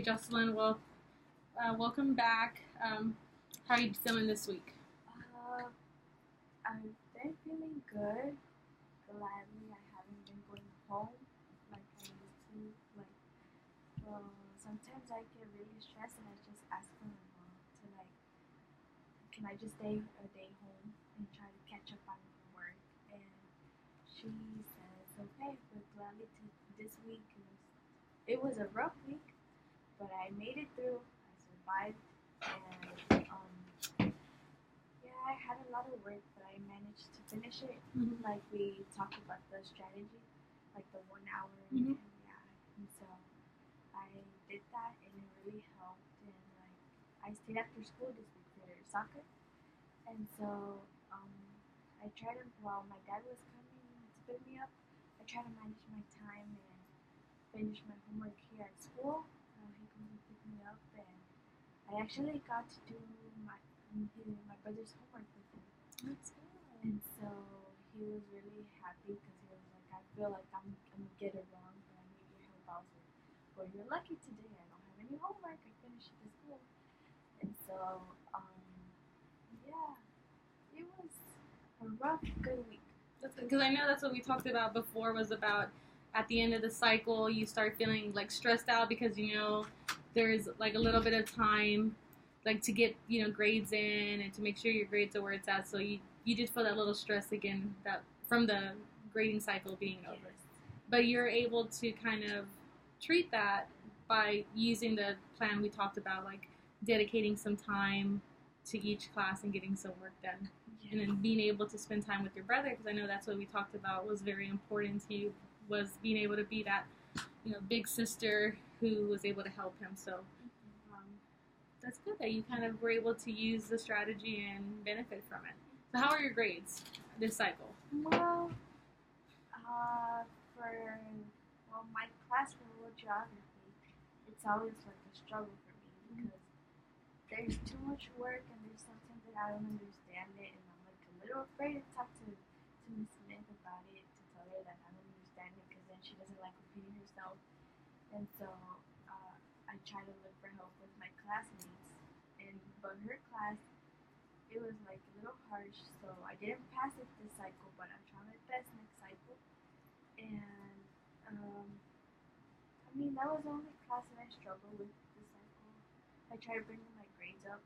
Jocelyn. Well, welcome back. How are you feeling this week? Uh, I've been feeling good. Gladly, I haven't been going home like I used to. Like, sometimes I get really stressed and I just ask my mom to can I just stay a day home and try to catch up on work? And she says, okay, but gladly to this week. It was a rough week, but I made it through. I survived, and yeah, I had a lot of work, but I managed to finish it. Mm-hmm. Like we talked about the strategy, like the 1 hour, Mm-hmm. and yeah, and so I did that, and it really helped. And like I stayed after school this week for soccer, and so I tried to while my dad was coming to pick me up, I tried to manage my time and finish my homework here at school. He comes and pick me up, and I actually got to do my my brother's homework with him. That's good. And so he was really happy because he was like, I feel like I'm gonna get it wrong, but I need your help out with. Well, you're lucky today. I don't have any homework. I finished it at school. And so, yeah, it was a rough, good week. That's good because I know that's what we talked about before. Was about at the end of the cycle, you start feeling like stressed out because there's like a little bit of time, like to get grades in and to make sure your grades are where it's at. So you just feel that little stress again that from the grading cycle being over. Yes. But you're able to kind of treat that by using the plan we talked about, like dedicating some time to each class and getting some work done. And then being able to spend time with your brother, because I know that's what we talked about was very important to you, was being able to be that big sister who was able to help him. So um, that's good that you kind of were able to use the strategy and benefit from it. So how are your grades this cycle? Well, uh, for my class for world geography, it's always like a struggle for me because there's too much work and there's something that I don't understand it, and I'm like a little afraid to talk to Miss Smith about it to tell her that I don't understand it because then she doesn't like repeating herself, and so I try to look for help with my classmates, and but her class it was like a little harsh, so I didn't pass it this cycle, but I'm trying my best next cycle, and I mean that was the only class that I struggled with this cycle. I tried bringing my grades up,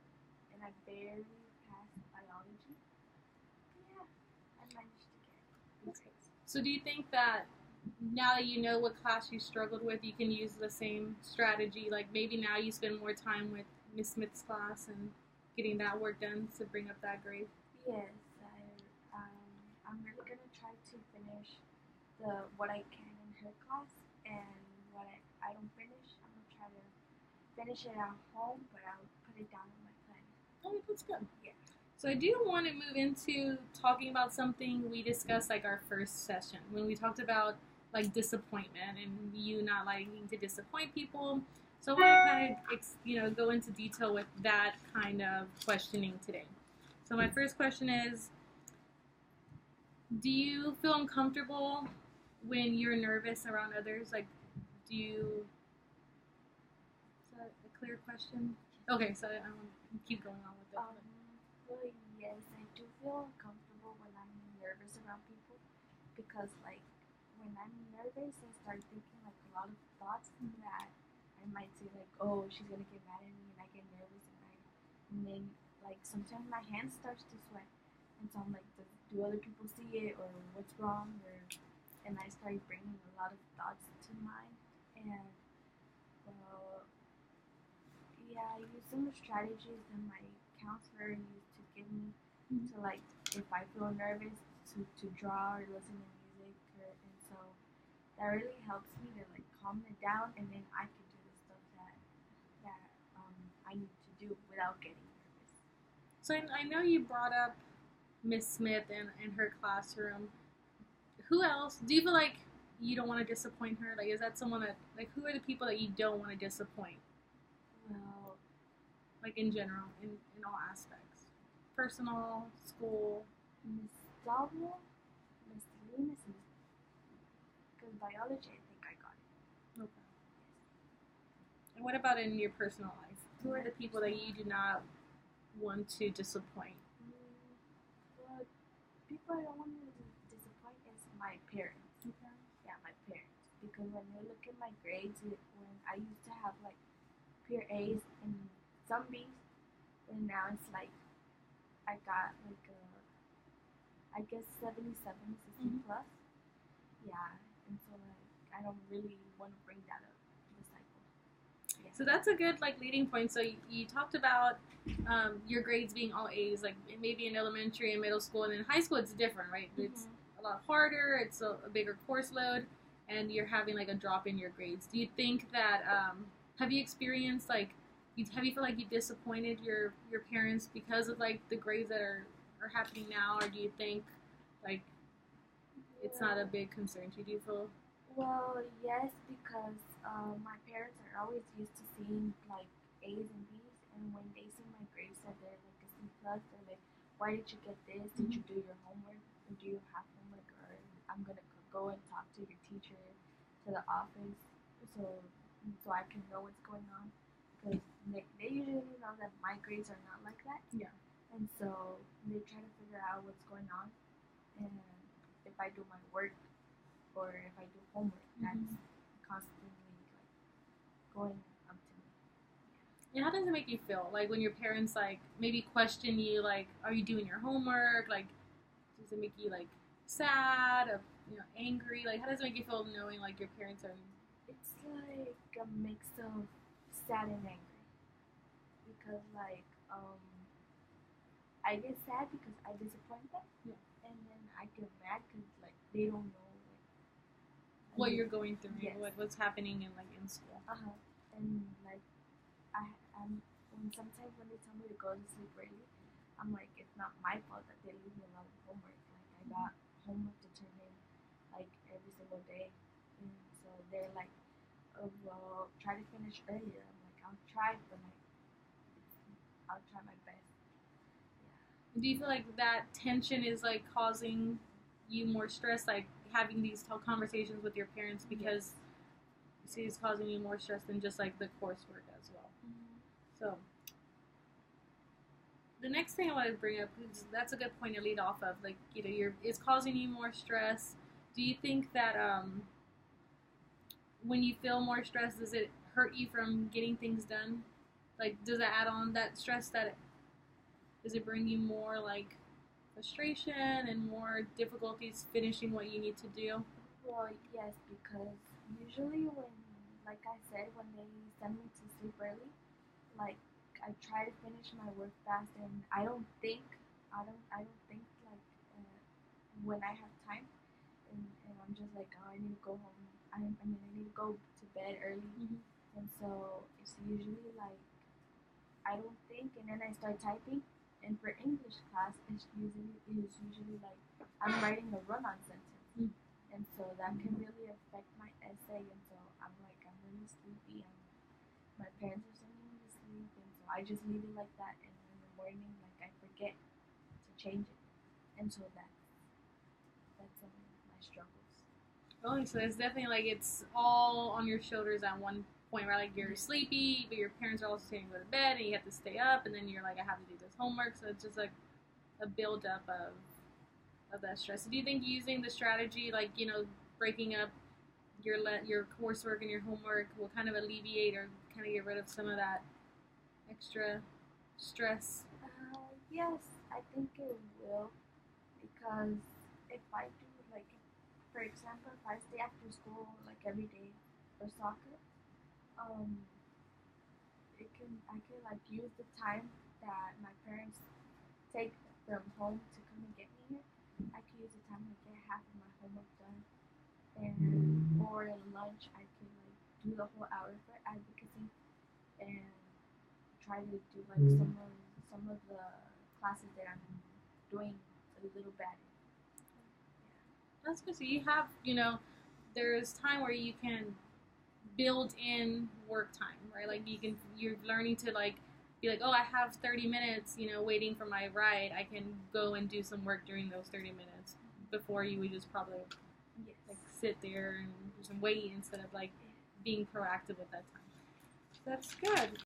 and I barely passed biology. But yeah, I managed to get good grades. So do you think that now that you know what class you struggled with, you can use the same strategy? Like maybe now you spend more time with Miss Smith's class and getting that work done to bring up that grade? Yes, I'm really gonna try to finish the what I can in her class, and what I don't finish, I'm gonna try to finish it at home, but I'll put it down on my plan. Oh, that's good. Yeah. So I do want to move into talking about something we discussed like our first session when we talked about like disappointment and you not liking to disappoint people. So I want to kind of go into detail with that kind of questioning today. So my first question is, do you feel uncomfortable when you're nervous around others? Like, do you? Is that a clear question? Okay, so I want to keep going on with it. Well, yes, I do feel uncomfortable when I'm nervous around people because, like, when I'm nervous, I start thinking like a lot of thoughts that I might say like, oh, she's gonna get mad at me, and I get nervous, and then like sometimes my hand starts to sweat, and so I'm like, do other people see it or what's wrong, or and I start bringing a lot of thoughts to mind, and well, yeah, I use some strategies that my counselor used to give me to like if I feel nervous to draw or listen to music, and so that really helps me to like calm it down, and then I can do the stuff that I need to do without getting nervous. So I know you brought up Miss Smith in her classroom. Who else? Do you feel like you don't want to disappoint her? Like, is that someone that like who are the people that you don't want to disappoint? Well, Like in general, in all aspects, personal, school. Miss Dowell, Miss Lee, Miss because biology I think I got it. Okay. And what about in your personal life? Who are the people that you do not want to disappoint? Well, people I don't want to disappoint is my parents. Okay. Yeah, my parents. Because when they look at my grades, when I used to have like pure A's and some B's, and now it's like I got like I guess 77 is a C plus. Yeah, and so like I don't really want to bring that up to the cycle. Yeah. So that's a good like leading point. So you talked about your grades being all A's, like maybe in elementary and middle school, and in high school it's different, right? It's a lot harder. It's a bigger course load, and you're having like a drop in your grades. Do you think that have you experienced like have you feel like you disappointed your parents because of like the grades that are happening now, or do you think like it's not a big concern to you? Do you feel? Well, yes, because my parents are always used to seeing like A's and B's, and when they see my grades that they're like a C plus, they're like, "Why did you get this? Did you do your homework? Or do you have homework? Or I'm gonna go and talk to your teacher, to the office, so I can know what's going on." Because they usually know that my grades are not like that. Yeah. And so they try to figure out what's going on, and if I do my work or if I do homework, that's constantly like going up to me. And how does it make you feel? Like when your parents like maybe question you, like, are you doing your homework? Like, does it make you like sad or angry? Like, how does it make you feel knowing like your parents are? It's like a mix of sad and angry because like I get sad because I disappoint them, and then I get mad because like they don't know like what you're going through, yes. what's happening in like in school. And like I'm sometimes when they tell me to go to sleep early, I'm like, it's not my fault that they leave me a lot of homework. Like I got homework to turn in like every single day, and so they're like, oh well, try to finish earlier. I'm like, I'll try, but like I'll try my best. Do you feel like that tension is like causing you more stress, like having these conversations with your parents because you see it's causing you more stress than just like the coursework as well? So the next thing I want to bring up, is that's a good point to lead off of, like it's causing you more stress. Do you think that when you feel more stress, does it hurt you from getting things done? Like, does it add on that stress does it bring you more like frustration and more difficulties finishing what you need to do? Well, yes, because usually when, like I said, when they send me to sleep early, like I try to finish my work fast, and I don't think like when I have time, and I'm just like, oh, I need to go home. I need to go to bed early, and so it's usually like I don't think, and then I start typing. And for English class, it's usually like I'm writing a run-on sentence, and so that can really affect my essay. And so I'm really sleepy, and my parents are sending me to sleep, and so I just leave it like that. And in the morning, like I forget to change it, and so that's some of my struggles. Oh, so it's definitely like it's all on your shoulders at one point, right? Like you're sleepy, but your parents are also saying go to bed, and you have to stay up, and then you're like, I have to do this homework. So it's just like a buildup of that stress. So do you think using the strategy, like breaking up your coursework and your homework, will kind of alleviate or kind of get rid of some of that extra stress? Yes, I think it will, because if I do like, for example, if I stay after school like every day for soccer, I can like use the time that my parents take from home to come and get me here. I can use the time to get half of my homework done, and or in lunch I can like do the whole hour for advocacy and try to do like some of the classes that I'm doing a little better. That's good. So you have, there's time where you can build in work time, right? Like you're learning to like be like, oh, I have 30 minutes, waiting for my ride. I can go and do some work during those 30 minutes. Before you would just probably like sit there and just wait instead of like being proactive with that time. That's good.